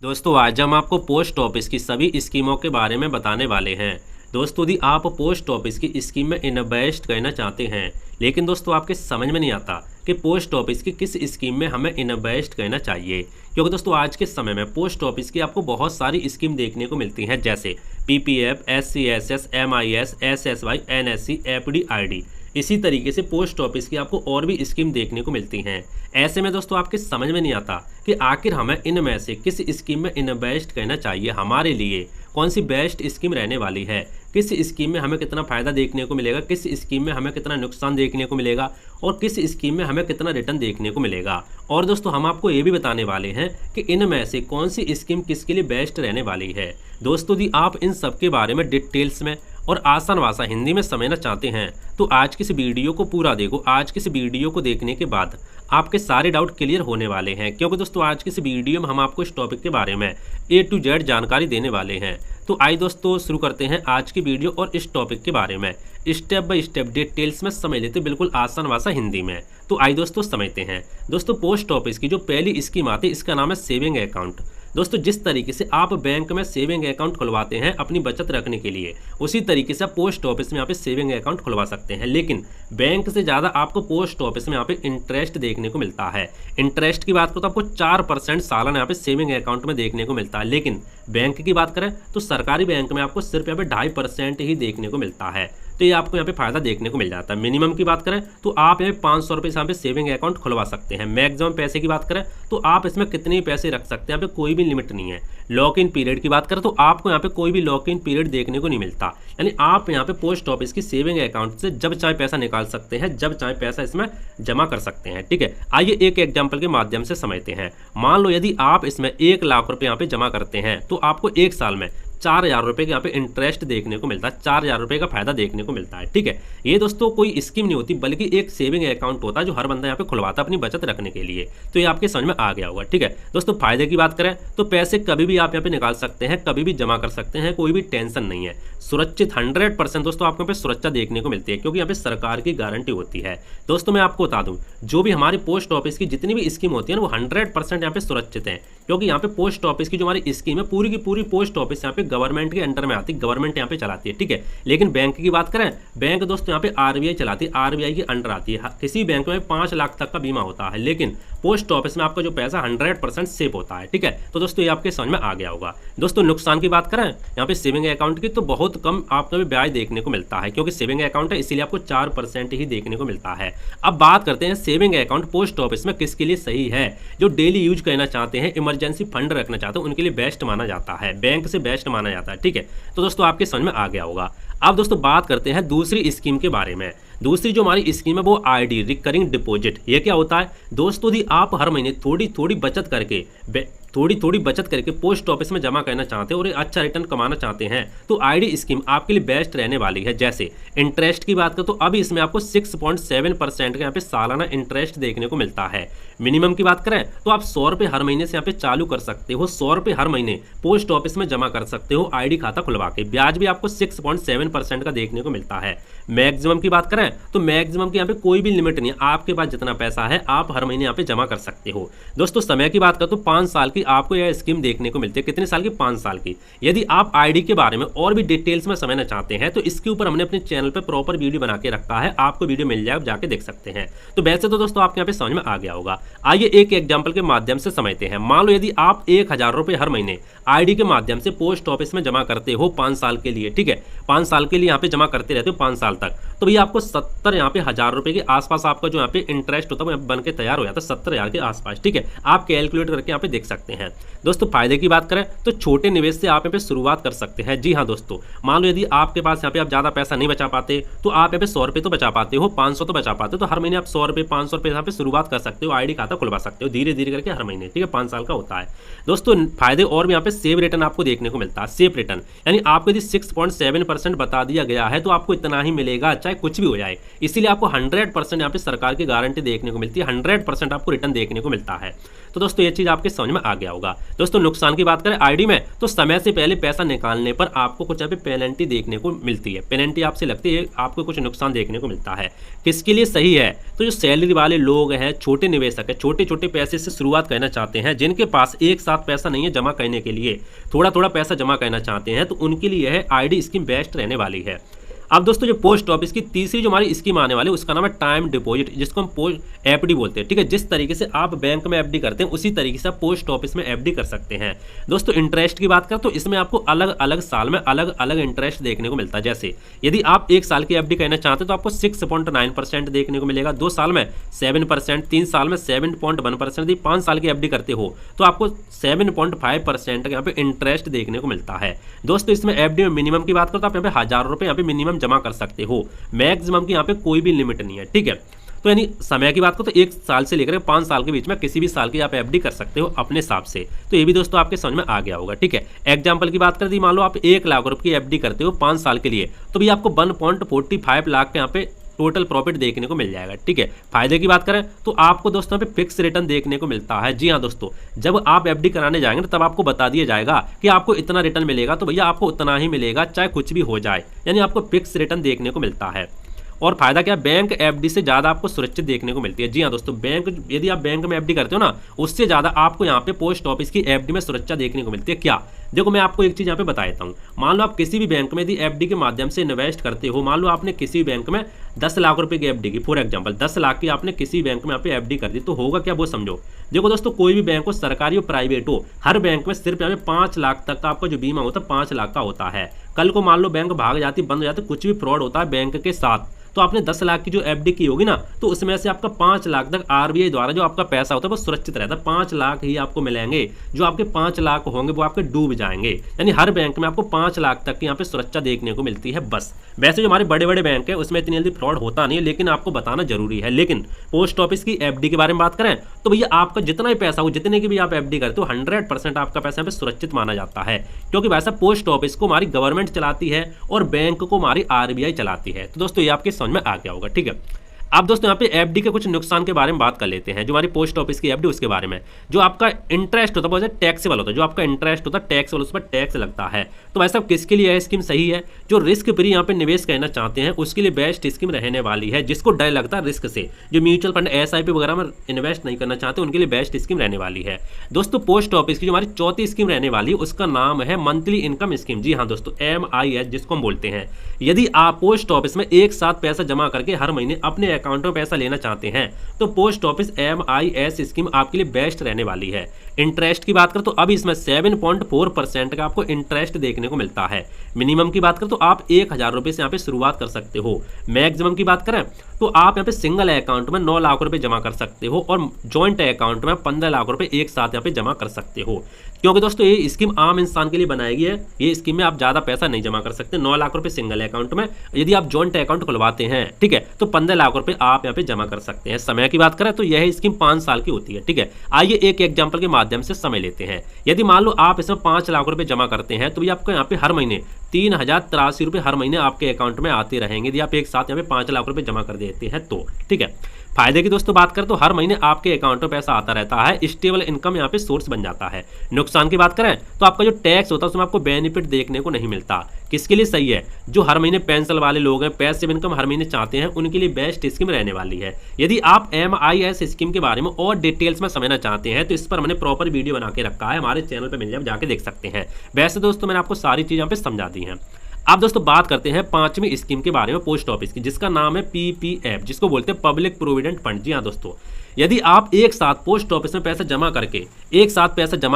दोस्तों आज हम आपको पोस्ट ऑफिस की सभी स्कीमों के बारे में बताने वाले हैं। दोस्तों यदि आप पोस्ट ऑफिस की स्कीम में इन्वेस्ट करना चाहते हैं, लेकिन दोस्तों आपके समझ में नहीं आता कि पोस्ट ऑफिस की किस स्कीम में हमें इन्वेस्ट करना चाहिए, क्योंकि दोस्तों आज के समय में पोस्ट ऑफिस की आपको बहुत सारी स्कीम देखने को मिलती हैं, जैसे PPF, SCSS, MIS, SSY, NSC, FD, ID. इसी तरीके से पोस्ट ऑफिस की आपको और भी स्कीम देखने को मिलती हैं। ऐसे में दोस्तों आपके समझ में नहीं आता कि आखिर हमें इनमें से किस स्कीम में इन्वेस्ट करना चाहिए, हमारे लिए कौन सी बेस्ट स्कीम रहने वाली है, किस स्कीम में हमें कितना फ़ायदा देखने को मिलेगा, किस स्कीम में हमें कितना नुकसान देखने को मिलेगा और किस स्कीम में हमें कितना रिटर्न देखने को मिलेगा। और दोस्तों हम आपको ये भी बताने वाले हैं कि इनमें से कौन सी स्कीम किसके लिए बेस्ट रहने वाली है। दोस्तों यदि आप इन सब के बारे में डिटेल्स में और आसान भाषा हिंदी में समझना चाहते हैं तो आज की इस वीडियो को पूरा देखो। आज की इस वीडियो को देखने के बाद आपके सारे डाउट क्लियर होने वाले हैं, क्योंकि दोस्तों आज की इस वीडियो में हम आपको इस टॉपिक के बारे में A to Z जानकारी देने वाले हैं। तो आइए दोस्तों शुरू करते हैं आज की वीडियो और इस टॉपिक के बारे में स्टेप बाय स्टेप डिटेल्स में समझ लेते बिल्कुल आसान भाषा हिंदी में। तो आइए दोस्तों समझते हैं। दोस्तों पोस्ट ऑफिस की जो पहली स्कीम आती है इसका नाम है सेविंग अकाउंट। दोस्तों जिस तरीके से आप बैंक में सेविंग अकाउंट खुलवाते हैं अपनी बचत रखने के लिए, उसी तरीके से आप पोस्ट ऑफिस में यहाँ पे सेविंग अकाउंट खुलवा सकते हैं, लेकिन बैंक से ज़्यादा आपको पोस्ट ऑफिस में यहाँ पे इंटरेस्ट देखने को मिलता है। इंटरेस्ट की बात करो तो आपको 4% सालाना यहाँ पे सेविंग अकाउंट में देखने को मिलता है, लेकिन बैंक की बात करें तो सरकारी बैंक में आपको सिर्फ यहाँ पे 2.5% ही देखने को मिलता है। तो ये आपको यहाँ पे फायदा देखने को मिल जाता है। मिनिमम की बात करें तो आप यहाँ पे 500 रुपये से यहाँ पे सेविंग अकाउंट खुलवा सकते हैं। मैक्सिमम पैसे की बात करें तो आप इसमें कितने पैसे रख सकते हैं, यहाँ पे कोई भी लिमिट नहीं है। लॉक इन पीरियड की बात करें तो आपको यहाँ पे कोई भी लॉक इन पीरियड देखने को नहीं मिलता, यानी आप यहाँ पे पोस्ट ऑफिस की सेविंग अकाउंट से जब चाहे पैसा निकाल सकते हैं, जब चाहे पैसा इसमें जमा कर सकते हैं। ठीक है, आइए एक एग्जाम्पल के माध्यम से समझते हैं। मान लो यदि आप इसमें 1 लाख रुपये यहाँ पे जमा करते हैं तो आपको 1 साल में 4,000 रुपये का यहाँ पे इंटरेस्ट देखने को मिलता है, 4,000 रुपये का फायदा देखने को मिलता है। ठीक है, ये दोस्तों कोई स्कीम नहीं होती बल्कि एक सेविंग अकाउंट होता है जो हर बंदा यहाँ पे खुलवाता है अपनी बचत रखने के लिए। तो ये आपके समझ में आ गया होगा। ठीक है दोस्तों, फायदे की बात करें तो पैसे कभी भी आप यहाँ पे निकाल सकते हैं, कभी भी जमा कर सकते हैं, कोई भी टेंशन नहीं है। सुरक्षित 100% दोस्तों आपको यहाँ पे सुरक्षा देखने को मिलती है, क्योंकि यहाँ पे सरकार की गारंटी होती है। दोस्तों मैं आपको बता दूं, जो भी हमारी पोस्ट ऑफिस की जितनी भी स्कीम होती है ना वो 100% यहाँ पे सुरक्षित है, क्योंकि यहाँ पे पोस्ट ऑफिस की जो हमारी स्कीम है पूरी की पूरी पोस्ट ऑफिस यहाँ पे गवर्नमेंट के अंडर में आती है, गवर्नमेंट यहाँ पे चलाती है। ठीक है, लेकिन बैंक की बात करें, बैंक दोस्तों यहाँ पे आरबीआई चलाती है, आरबीआई के अंडर आती है। किसी बैंक में 5 लाख तक का बीमा होता है, लेकिन पोस्ट ऑफिस में आपका जो पैसा 100% सेफ होता है। ठीक है, तो दोस्तों ये आपके समझ में आ गया होगा। दोस्तों नुकसान की बात करें यहाँ पे सेविंग अकाउंट की तो बहुत कम आपको भी ब्याज देखने को मिलता है, क्योंकि सेविंग अकाउंट है इसीलिए आपको 4% ही देखने को मिलता है। अब बात करते हैं सेविंग अकाउंट पोस्ट ऑफिस में किसके लिए सही है। जो डेली यूज करना चाहते हैं, इमरजेंसी फंड रखना चाहते हैं, उनके लिए बेस्ट माना जाता है, बैंक से बेस्ट माना जाता है। ठीक है, तो दोस्तों आपके समझ में आ गया होगा। अब दोस्तों बात करते हैं दूसरी स्कीम के बारे में। दूसरी जो हमारी स्कीम है वो आरडी, रिकरिंग डिपॉजिट। ये क्या होता है दोस्तों, यदि आप हर महीने थोड़ी थोड़ी बचत करके पोस्ट ऑफिस में जमा करना चाहते हैं और एक अच्छा रिटर्न कमाना चाहते हैं तो आईडी स्कीम आपके लिए बेस्ट रहने वाली है। जैसे इंटरेस्ट की बात करें तो अभी इसमें आपको 6.7% का यहाँ पे सालाना इंटरेस्ट देखने को मिलता है। मिनिमम की बात करें तो आप 100 रुपये हर महीने से यहाँ पे चालू कर सकते हो, 100 रुपये हर महीने पोस्ट ऑफिस में जमा कर सकते हो आईडी खाता खुलवा के। ब्याज भी आपको 6.7% का देखने को मिलता है। मैक्सिमम की बात करें तो मैक्सिमम की यहाँ पे कोई भी लिमिट नहीं है, आपके पास जितना पैसा है आप हर महीने यहाँ पे जमा कर सकते हो। दोस्तों समय की बात करें तो 5 साल की आपको यह स्कीम देखने को मिलती है। कितने साल की? 5 साल की। यदि आप आईडी के बारे में और भी डिटेल्स में समझना चाहते हैं तो इसके ऊपर हमने अपने चैनल पर प्रॉपर वीडियो बना के रखा है, आपको वीडियो मिल जाए, आप जाके देख सकते हैं। तो वैसे तो दोस्तों आपके यहाँ पे समझ में आ गया होगा। आइए एक एग्जाम्पल के माध्यम से समझते हैं। मान लो यदि आप 1,000 रुपये हर महीने आईडी के माध्यम से पोस्ट ऑफिस में जमा करते हो 5 साल के लिए। ठीक है, 5 साल के लिए यहाँ पे जमा करते रहते हो 5 साल तक, तो भैया आपको 70 यहाँ पे हजार रुपये के आसपास आपका जो यहाँ पे इंटरेस्ट होता है वो बन के तैयार हो जाता है 70,000 के आसपास। ठीक है, आप कैलकुलेट करके यहाँ पे देख सकते हैं। दोस्तों फायदे की बात करें तो छोटे निवेश से आप यहाँ पे शुरुआत कर सकते हैं। जी हाँ दोस्तों, मान लो यदि आपके पास यहाँ पे आप ज़्यादा पैसा नहीं बचा पाते तो आप यहाँ पे 100 रुपये तो बचा पाते हो, 500 तो बचा पाते हो, तो हर महीने आप 100 रुपये 500 रुपये यहाँ पे शुरुआत कर सकते हो, आईडी खाता खुलवा सकते हो धीरे धीरे करके हर महीने। ठीक है, 5 साल का होता है। दोस्तों फायदे और भी यहाँ पे सेफ रिटर्न आपको देखने को मिलता है। सेफ रिटर्न यानी आपको यदि 6.7% बता दिया गया है तो आपको इतना ही मिलेगा, चाहे कुछ भी हो जाए। इसीलिए आपको 100% यहाँ पे सरकार की गारंटी देखने को मिलती है, 100% आपको रिटर्न देखने को मिलता है। तो दोस्तों ये चीज़ आपके समझ में आ गया होगा। दोस्तों नुकसान की बात करें आईडी में, तो समय से पहले पैसा निकालने पर आपको कुछ यहाँ पे पेनल्टी देखने को मिलती है, पेनल्टी आपसे लगती है, आपको कुछ नुकसान देखने को मिलता है। किसके लिए सही है? तो जो सैलरी वाले लोग हैं, छोटे निवेशक है, छोटे छोटे पैसे से शुरुआत करना चाहते हैं, जिनके पास एक साथ पैसा नहीं है जमा करने के लिए, थोड़ा थोड़ा पैसा जमा करना चाहते हैं, तो उनके लिए यह आईडी स्कीम बेस्ट रहने वाली है। अब दोस्तों जो पोस्ट ऑफिस की तीसरी जो हमारी स्कीम आने वाली है उसका नाम है टाइम डिपॉजिट, जिसको हम पोस्ट एफडी बोलते हैं। ठीक है, जिस तरीके से आप बैंक में एफडी करते हैं उसी तरीके से आप पोस्ट ऑफिस में एफडी कर सकते हैं। दोस्तों इंटरेस्ट की बात करें तो इसमें आपको अलग अलग साल में अलग अलग इंटरेस्ट देखने को मिलता है। जैसे यदि आप 1 साल की एफडी करना चाहते हैं तो आपको 6.9% देखने को मिलेगा, 2 साल में 7%, 3 साल में 7.1%, यदि 5 साल की एफडी करते हो तो आपको 7.5% यहाँ पे इंटरेस्ट देखने को मिलता है। दोस्तों इसमें एफडी में मिनिमम की बात करो तो आप यहाँ पे 1000 रुपये यहाँ पे मिनिमम जमा कर सकते हो, मैक्सिमम की यहाँ पे कोई भी लिमिट नहीं है। ठीक है, तो यानी समय की बात करो तो 1 साल से लेकर 5 साल के बीच में किसी भी साल की आप एफडी कर सकते हो अपने हिसाब से। तो ये भी दोस्तों आपके समझ में आ गया होगा। ठीक है, एग्जांपल की बात करते मान लो आप 1 लाख रुपए की एफडी करते हो 5 साल के लिए, तो भी आपको 1.45 लाख के यहाँ पे टोटल प्रॉफिट देखने को मिल जाएगा। ठीक है, फायदे की बात करें तो आपको दोस्तों पे फिक्स रिटर्न देखने को मिलता है। जी हाँ दोस्तों, जब आप एफडी कराने जाएंगे तब आपको बता दिया जाएगा कि आपको इतना रिटर्न मिलेगा, तो भैया आपको उतना ही मिलेगा चाहे कुछ भी हो जाए, यानी आपको फिक्स रिटर्न देखने को मिलता है। और फायदा क्या, बैंक एफडी से ज़्यादा आपको सुरक्षित देखने को मिलती है। जी हाँ दोस्तों, बैंक यदि आप बैंक में एफडी करते हो ना, उससे ज़्यादा आपको यहाँ पे पोस्ट ऑफिस की एफडी में सुरक्षा देखने को मिलती है। क्या? देखो मैं आपको एक चीज़ यहाँ पे बता देता हूँ। मान लो आप किसी भी बैंक में यदि एफडी के माध्यम से इन्वेस्ट करते हो, मान लो आपने किसी भी बैंक में 10 लाख रुपए की एफडी की, फॉर एग्जांपल 10 लाख की आपने किसी बैंक में यहाँ पे एफडी कर दी, तो होगा क्या वो समझो। देखो दोस्तों, कोई भी बैंक हो, सरकारी हो प्राइवेट हो, हर बैंक में सिर्फ यहाँ पे 5 लाख तक का आपका जो बीमा होता है 5 लाख का होता है। कल को मान लो बैंक भाग जाती, बंद हो जाती, कुछ भी फ्रॉड होता है बैंक के साथ, तो आपने 10 लाख की जो एफडी की होगी ना, तो उसमें से आपका 5 लाख तक आरबीआई द्वारा जो आपका पैसा होता है वो सुरक्षित रहता है। 5 लाख ही आपको मिलेंगे, जो आपके 5 लाख होंगे वो आपके डूब जाएंगे। यानी हर बैंक में आपको 5 लाख तक की यहाँ पे सुरक्षा देखने को मिलती है बस। वैसे जो हमारे बड़े बड़े बैंक है उसमें इतनी जल्दी फ्रॉड होता नहीं है, लेकिन आपको बताना जरूरी है। लेकिन पोस्ट ऑफिस की एफडी के बारे में बात करें तो भैया आपका जितना भी पैसा हो, जितने की भी आप एफडी करते हो, 100% आपका पैसा यहाँ पे सुरक्षित माना जाता है, क्योंकि वैसा पोस्ट ऑफिस को हमारी गवर्नमेंट चलाती है और बैंक को हमारी आरबीआई चलाती है। तो दोस्तों ये आपके समझ में आ गया होगा। ठीक है, अब दोस्तों यहाँ पे एफडी के कुछ नुकसान के बारे में बात कर लेते हैं। जो हमारी पोस्ट ऑफिस की एफडी उसके बारे में, जो आपका इंटरेस्ट होता है वो टैक्सेबल होता है, जो आपका इंटरेस्ट होता है टैक्सेबल, उस पर टैक्स लगता है। तो वैसा किसके लिए यह स्कीम सही है? जो रिस्क फ्री यहाँ पे निवेश करना चाहते हैं उसके लिए बेस्ट स्कीम रहने वाली है। जिसको डर लगता है रिस्क से, जो म्यूचुअल फंड एसआईपी वगैरह में इन्वेस्ट नहीं करना चाहते, उनके लिए बेस्ट स्कीम रहने वाली है। दोस्तों पोस्ट ऑफिस की जो हमारी चौथी स्कीम रहने वाली है उसका नाम है मंथली इनकम स्कीम। जी हाँ दोस्तों, MIS जिसको हम बोलते हैं। यदि आप पोस्ट ऑफिस में एक साथ पैसा जमा करके हर महीने अपने अकाउंट में पैसा लेना चाहते हैं तो पोस्ट ऑफिस MIS स्कीम आपके लिए बेस्ट रहने वाली है। इंटरेस्ट की बात करें तो अब इसमें 7.4% का आपको इंटरेस्ट देखने को मिलता है। मिनिमम की बात करें तो आप 1000 रुपये से यहाँ पे शुरुआत कर सकते हो। मैक्सिमम की बात करें तो आप यहाँ पे सिंगल अकाउंट में 9 लाख रुपए जमा कर सकते हो और जॉइंट अकाउंट में 15 लाख रुपए एक साथ यहाँ पे जमा कर सकते हो। क्योंकि दोस्तों ये स्कीम आम इंसान के लिए बनाई गई है, ये स्कीम में आप ज़्यादा पैसा नहीं जमा कर सकते। 9 लाख रुपए सिंगल अकाउंट में, यदि आप जॉइंट अकाउंट खुलवाते हैं ठीक है तो 15 लाख रुपए आप यहाँ पे जमा कर सकते हैं। समय की बात करें तो यह स्कीम 5 साल की होती है। ठीक है, आइए एक एग्जाम्पल के माध्यम से समय लेते हैं। यदि मान लो आप इसमें 5 लाख रुपए जमा करते हैं तो भी आपको यहाँ पे हर महीने 3083 रुपये हर महीने आपके अकाउंट में आते रहेंगे यदि आप एक साथ यहाँ पे 5 लाख रुपए जमा कर देते हैं तो। ठीक है, फायदे की दोस्तों बात करें तो हर महीने आपके अकाउंट में पैसा आता रहता है, स्टेबल इनकम यहाँ पे सोर्स बन जाता है। नुकसान की बात करें तो आपका जो टैक्स होता है उसमें आपको बेनिफिट देखने को नहीं मिलता। किसके लिए सही है? जो हर महीने पेंशन वाले लोग हैं, पैसिव इनकम हर महीने चाहते हैं, उनके लिए बेस्ट स्कीम रहने वाली है। यदि आप MIS स्कीम के बारे में और डिटेल्स में समझना चाहते हैं तो इस पर मैंने प्रॉपर वीडियो बना के रखा है, हमारे चैनल पर मिल जाए, जाके देख सकते हैं। वैसे दोस्तों मैंने आपको सारी चीज़ यहाँ पे समझा दी हैं। अब दोस्तों बात करते हैं 5वीं स्कीम के बारे में पोस्ट ऑफिस की, जिसका नाम है PPF, जिसको बोलते हैं पब्लिक प्रोविडेंट फंड। जी हाँ दोस्तों, यदि आप एक साथ पोस्ट ऑफिस में पैसा जमा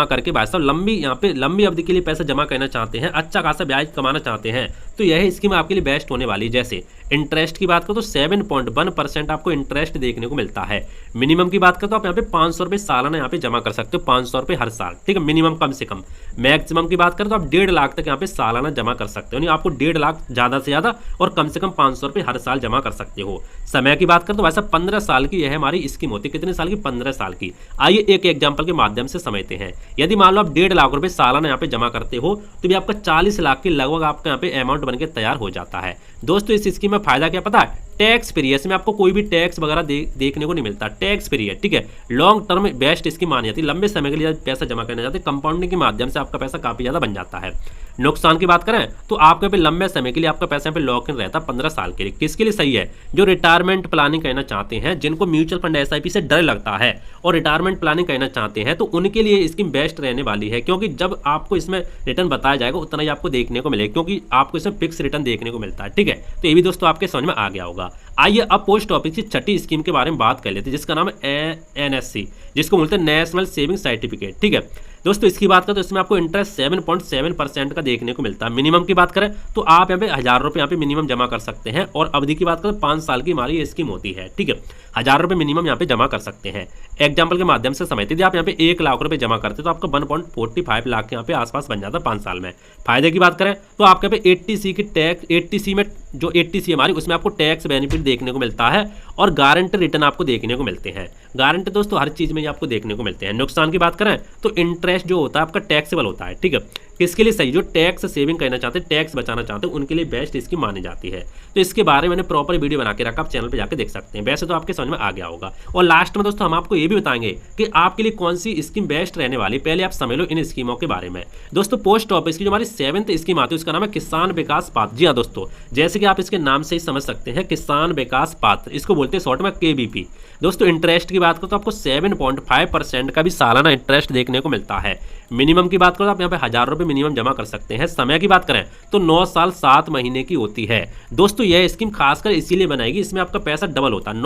करके भाई साहब लंबी अवधि के लिए पैसा जमा करना चाहते हैं, अच्छा खासा ब्याज कमाना चाहते हैं, तो यह स्कीम आपके लिए बेस्ट होने वाली है। जैसे इंटरेस्ट की बात करो तो 7.1% आपको इंटरेस्ट देखने को मिलता है। मिनिमम की बात करो तो आप यहाँ पे 500 रुपये सालाना यहाँ पे जमा कर सकते हो, 500 रुपये हर साल। ठीक है, मिनिमम कम से कम। मैक्सिमम की बात करें तो आप 1.5 लाख तक यहाँ पे सालाना जमा कर सकते हो, यानी आपको 1.5 लाख ज़्यादा से ज़्यादा और कम से कम 500 रुपये हर साल जमा कर सकते हो। समय की बात करें तो वैसा 15 साल की यह हमारी स्कीम होती है। कितने साल की? 15 साल की। आइए एक एग्जाम्पल के माध्यम से समझते हैं। यदि मान लो आप 1.5 लाख रुपए सालाना यहाँ पे जमा करते हो तो भी आपका 40 लाख के लगभग आपका यहाँ पे अमाउंट बनके तैयार हो जाता है। दोस्तों इस स्कीम में में फायदा क्या पता है, टैक्स फ्री है, इसमें आपको कोई भी टैक्स वगैरह देखने को नहीं मिलता, टैक्स फ्री है, ठीक है। लॉन्ग टर्म बेस्ट स्कीम मानी जाती है, लंबे समय के लिए पैसा जमा करना चाहते हैं, कंपाउंडिंग के माध्यम से आपका पैसा काफी ज्यादा बन जाता है। नुकसान की बात करें तो आपके पे लंबे समय के लिए आपका पैसा यहाँ पे लॉक इन रहता है 15 साल के लिए। किसके लिए सही है, जो रिटायरमेंट प्लानिंग करना चाहते हैं, जिनको म्यूचुअल फंड एसआईपी से डर लगता है और रिटायरमेंट प्लानिंग करना चाहते हैं, तो उनके लिए स्कीम बेस्ट रहने वाली है, क्योंकि जब आपको इसमें रिटर्न बताया जाएगा उतना ही आपको देखने को मिलेगा, क्योंकि आपको इसमें फिक्स रिटर्न देखने को मिलता है, ठीक है। तो ये भी दोस्तों आपके समझ में आ गया होगा। आइए अब पोस्ट ऑफिस की छठी स्कीम के बारे में बात कर लेते हैं, जिसका नाम है NSC, जिसको बोलते हैं नेशनल सेविंग सर्टिफिकेट, ठीक है। दोस्तों इसकी बात करें तो इसमें आपको इंटरेस्ट 7.7% का देखने को मिलता है। मिनिमम की बात करें तो आप यहाँ पे 1000 रुपये यहाँ पे मिनिमम जमा कर सकते हैं, और अवधि की बात करें 5 साल की हमारी ये स्कीम होती है, ठीक है। 1000 रुपये मिनिमम यहाँ पे जमा कर सकते हैं। एग्जाम्पल के माध्यम से समझते, यदि आप यहाँ पे 1 लाख रुपये जमा करते तो आपका 1.45 लाख के यहाँ पे आसपास बन जाता है 5 साल में। फायदे की बात करें तो आपके यहाँ पे 80C की टैक्स, 80C में जो 80C हमारी उसमें आपको टैक्स बेनिफिट देखने को मिलता है, और गारंटी रिटर्न आपको देखने को मिलते हैं। गारंटी दोस्तों हर चीज़ में आपको देखने को मिलते हैं। नुकसान की बात करें तो इंटरेस्ट जो होता है आपका टैक्सेबल होता है, ठीक है। किसके लिए सही, जो टैक्स सेविंग करना चाहते हैं, टैक्स बचाना चाहते हैं, उनके लिए बेस्ट स्कीम मानी जाती है। तो इसके बारे में मैंने प्रॉपर वीडियो बना के रखा, आप चैनल पे जाके देख सकते हैं, वैसे तो आपके समझ में आ गया होगा। और लास्ट में दोस्तों हम आपको ये भी बताएंगे कि आपके लिए कौन सी स्कीम बेस्ट रहने वाली। पहले आप समझ लो इन स्कीमों के बारे में। दोस्तों पोस्ट ऑफिस की जो हमारी 7th स्कीम आती है उसका नाम है किसान विकास पात्र। जी हाँ दोस्तों, जैसे कि आप इसके नाम से ही समझ सकते हैं, किसान विकास पात्र, इसको बोलते हैं शॉर्ट में KVP। दोस्तों इंटरेस्ट की बात करो तो आपको 7.5% का भी सालाना इंटरेस्ट देखने को मिलता है। मिनिमम की बात करो तो आप यहाँ पे 1000 रुपये मिनिमम जमा कर सकते हैं। समय की बात करें तो 9 साल 7 महीने की होती है। दोस्तों यह स्कीम खासकर इसीलिए बनाएगी, इसमें आपका पैसा डबल होता है।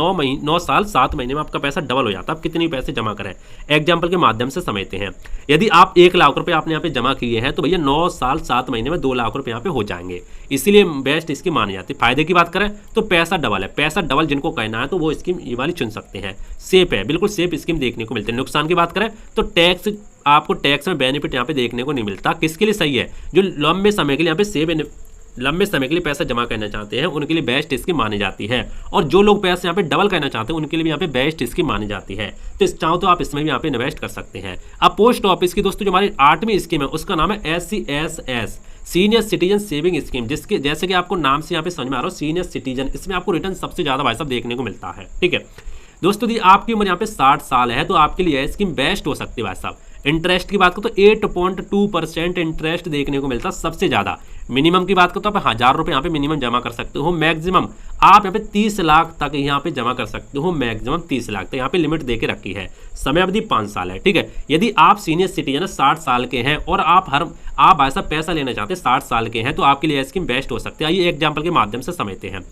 9 साल 7 महीने में आपका पैसा डबल हो जाता है, आप कितनी पैसे जमा करें। एग्जाम्पल के माध्यम से समझते हैं, यदि आप 1 लाख रुपये आपने यहाँ पे जमा किए हैं तो भैया 9 साल 7 महीने में 2 लाख रुपये यहाँ पे हो जाएंगे, इसीलिए बेस्ट स्कीम मानी जाती है। फायदे की बात करें तो पैसा डबल है, पैसा डबल जिनको कहना है तो वो स्कीम ये वाली चुन सकते हैं। सेफ है, बिल्कुल सेफ स्कीम देखने को मिलती है। नुकसान की बात करें तो टैक्स, आपको टैक्स में बेनिफिट यहाँ पे देखने को नहीं मिलता। किसके लिए सही है, जो लंबे समय के लिए यहाँ पे लंबे समय के लिए पैसा जमा करना चाहते हैं उनके लिए बेस्ट स्कीम मानी जाती है, और जो लोग पैसे यहाँ पे डबल करना चाहते हैं उनके लिए भी यहाँ पे बेस्ट स्कीम मानी जाती है। तो चाहो तो आप इसमें भी यहाँ पे इन्वेस्ट कर सकते हैं। अब पोस्ट ऑफिस की दोस्तों जो हमारी 8वीं स्कीम है उसका नाम है SCSS, senior citizen saving scheme, जिसके जैसे कि आपको नाम से यहाँ पे समझ में आ रहा हो सीनियर सिटीजन, इसमें आपको रिटर्न सबसे ज्यादा भाई साहब देखने को मिलता है, ठीक है। दोस्तों यदि आपकी उम्र यहाँ पे 60 साल है तो आपके लिए यह स्कीम बेस्ट हो सकती है भाई साहब। इंटरेस्ट की बात करो तो 8.2% इंटरेस्ट देखने को मिलता है सबसे ज्यादा। मिनिमम की बात करो तो आप 1000 रुपये यहाँ पे मिनिमम जमा कर सकते हो। मैक्सिमम आप यहाँ पे 30 लाख तक यहाँ पे जमा कर सकते हो, मैक्सिमम 30 लाख तक यहाँ पे लिमिट देके रखी है। समय अवधि 5 साल है, ठीक है। यदि आप सीनियर सिटीजन 60 साल के हैं और आप ऐसा पैसा लेना चाहते हैं 60 साल के हैं तो आपके लिए स्कीम बेस्ट हो सकती है। आइए एग्जाम्पल के माध्यम से समझते हैं।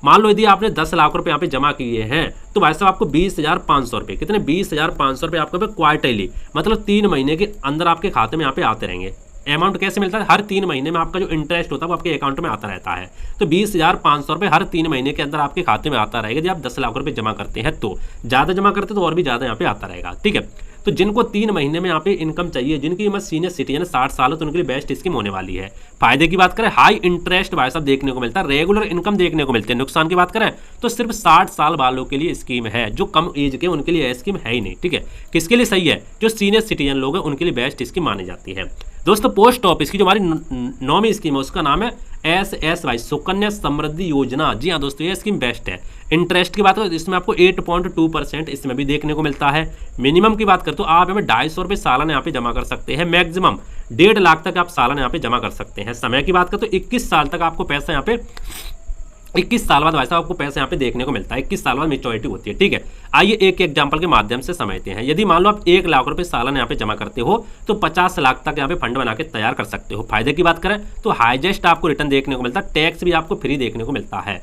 मान लो यदि आपने 10 लाख रुपए यहाँ पे जमा किए हैं तो भाई साहब आपको 20,500 रुपये, कितने 20,500 रुपये आपको क्वार्टरली, मतलब 3 महीने के अंदर आपके खाते में यहाँ पे आते रहेंगे। अमाउंट कैसे मिलता है, हर 3 महीने में आपका जो इंटरेस्ट होता है वो आपके अकाउंट में आता रहता है। तो 20,500 रुपये हर 3 महीने के अंदर आपके खाते में आता रहेगा। यदि आप 10 लाख रुपये जमा करते हैं तो ज़्यादा जमा करते तो और भी ज़्यादा यहाँ पे आता रहेगा, ठीक है। तो जिनको 3 महीने में यहाँ पे इनकम चाहिए, जिनकी उम्र सीनियर सिटीजन 60 साल है तो उनके लिए बेस्ट स्कीम होने वाली है। फायदे की बात करें, हाई इंटरेस्ट भाई साहब देखने को मिलता है, रेगुलर इनकम देखने को मिलती है। नुकसान की बात करें तो सिर्फ 60 साल वालों के लिए स्कीम है, जो कम एज के उनके लिए स्कीम है ही नहीं, ठीक है। किसके लिए सही है, जो सीनियर सिटीजन लोग हैं उनके लिए बेस्ट स्कीम मानी जाती है। दोस्तों पोस्ट ऑफिस की जो हमारी 9वीं स्कीम है उसका नाम है SSY, सुकन्या समृद्धि योजना। जी हाँ दोस्तों, ये स्कीम बेस्ट है। इंटरेस्ट की बात करें तो इसमें आपको 8.2% इसमें भी देखने को मिलता है। मिनिमम की बात करें तो आप हमें 250 रुपये सालाना यहाँ पे जमा कर सकते हैं। मैक्सिमम 1.5 लाख तक आप सालाना यहाँ पे जमा कर सकते हैं। समय की बात करें तो 21 साल तक आपको पैसा यहाँ पे 21 साल बाद भाई साहब आपको पैसा यहाँ पे देखने को मिलता है। 21 साल बाद मेच्योरिटी होती है, ठीक है। आइए एक एग्जांपल के माध्यम से समझते हैं। यदि मान लो आप 1 लाख रुपए सालाना यहाँ पे जमा करते हो तो 50 लाख तक यहाँ पे फंड बना के तैयार कर सकते हो। फायदे की बात करें तो हाईएस्ट आपको रिटर्न देखने को मिलता है, टैक्स भी आपको फ्री देखने को मिलता है,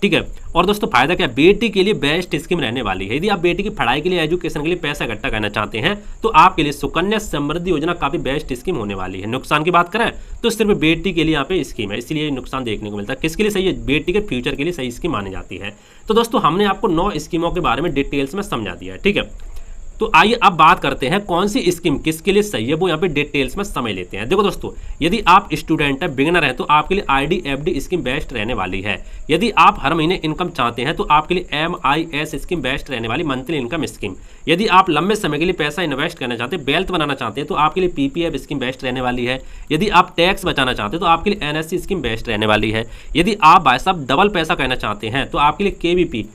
ठीक है। और दोस्तों फायदा क्या, बेटी के लिए बेस्ट स्कीम रहने वाली है। यदि आप बेटी की पढ़ाई के लिए, एजुकेशन के लिए पैसा इकट्ठा करना चाहते हैं तो आपके लिए सुकन्या समृद्धि योजना काफी बेस्ट स्कीम होने वाली है। नुकसान की बात करें तो सिर्फ बेटी के लिए यहाँ पे स्कीम है, इसलिए नुकसान देखने को मिलता है। किसके लिए सही है, बेटी के फ्यूचर के लिए सही स्कीम मानी जाती है। तो दोस्तों हमने आपको 9 स्कीमों के बारे में डिटेल्स में समझा दिया है, ठीक है। तो आइए अब बात करते हैं कौन सी स्कीम किसके लिए सही है, वो यहाँ पे डिटेल्स में समय लेते हैं। देखो दोस्तों, यदि आप स्टूडेंट है, बिगिनर है, तो आपके लिए IDFD स्कीम बेस्ट रहने वाली है। यदि आप हर महीने इनकम चाहते हैं तो आपके लिए MIS स्कीम बेस्ट रहने वाली, मंथली इनकम स्कीम। यदि आप लंबे समय के लिए पैसा इन्वेस्ट करना चाहते हैं, वेल्थ बनाना चाहते हैं, तो आपके लिए PPF स्कीम बेस्ट रहने वाली है। यदि आप टैक्स बचाना चाहते हैं तो आपके लिए NSC स्कीम बेस्ट रहने वाली है। यदि आप भाई साहब डबल पैसा करना चाहते हैं तो आपके लिए KVP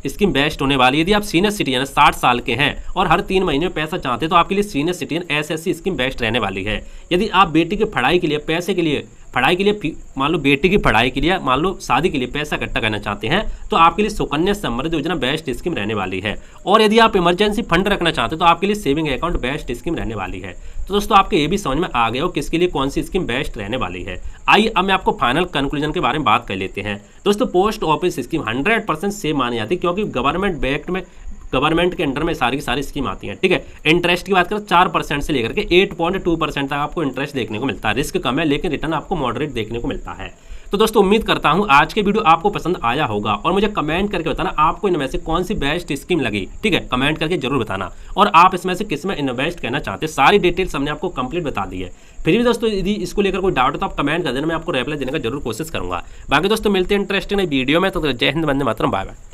स्कीम बेस्ट होने वाली है। यदि आप सीनियर सिटीजन 60 साल के हैं और हर 3 महीने में पैसा चाहते हैं तो आपके लिए senior citizen SSC scheme best रहने वाली है। यदि आप बेटी की पढ़ाई के लिए पैसे के लिए मान लो बेटी की पढ़ाई के लिए, मान लो शादी के लिए पैसा इकट्ठा करना चाहते हैं तो आपके लिए सुकन्या समृद्धि योजना बेस्ट स्कीम रहने वाली है। और यदि आप इमरजेंसी फंड रखना चाहते हैं तो आपके लिए सेविंग अकाउंट बेस्ट स्कीम रहने वाली है। तो दोस्तों आपके ये भी समझ में आ गया हो किसके लिए कौन सी स्कीम बेस्ट रहने वाली है। आइए अब मैं आपको फाइनल कंक्लूजन के बारे में बात कर लेते हैं। दोस्तों पोस्ट ऑफिस स्कीम 100% सेफ मानी जाती है, क्योंकि गवर्नमेंट के अंडर में सारी की सारी स्कीम आती हैं। ठीक है, इंटरेस्ट की बात करें 4% से लेकर के 8.2% तक आपको इंटरेस्ट देखने को मिलता है। रिस्क कम है लेकिन रिटर्न आपको मॉडरेट देखने को मिलता है। तो दोस्तों उम्मीद करता हूं आज के वीडियो आपको पसंद आया होगा और मुझे कमेंट करके बताना आपको इनमें से कौन सी बेस्ट स्कीम लगी। ठीक है, कमेंट करके जरूर बताना और आप इसमें से किस में इन्वेस्ट करना चाहते हैं। सारी डिटेल्स हमने आपको कंप्लीट बता दी है। फिर भी दोस्तों यदि इसको लेकर कोई डाउट हो तो आप कमेंट कर देना, मैं आपको रिप्लाई देने का जरूर कोशिश करूंगा। बाकी दोस्तों मिलते हैं इंटरेस्टिंग वीडियो में। तो जय हिंद, वंदे मातरम, बाय बाय।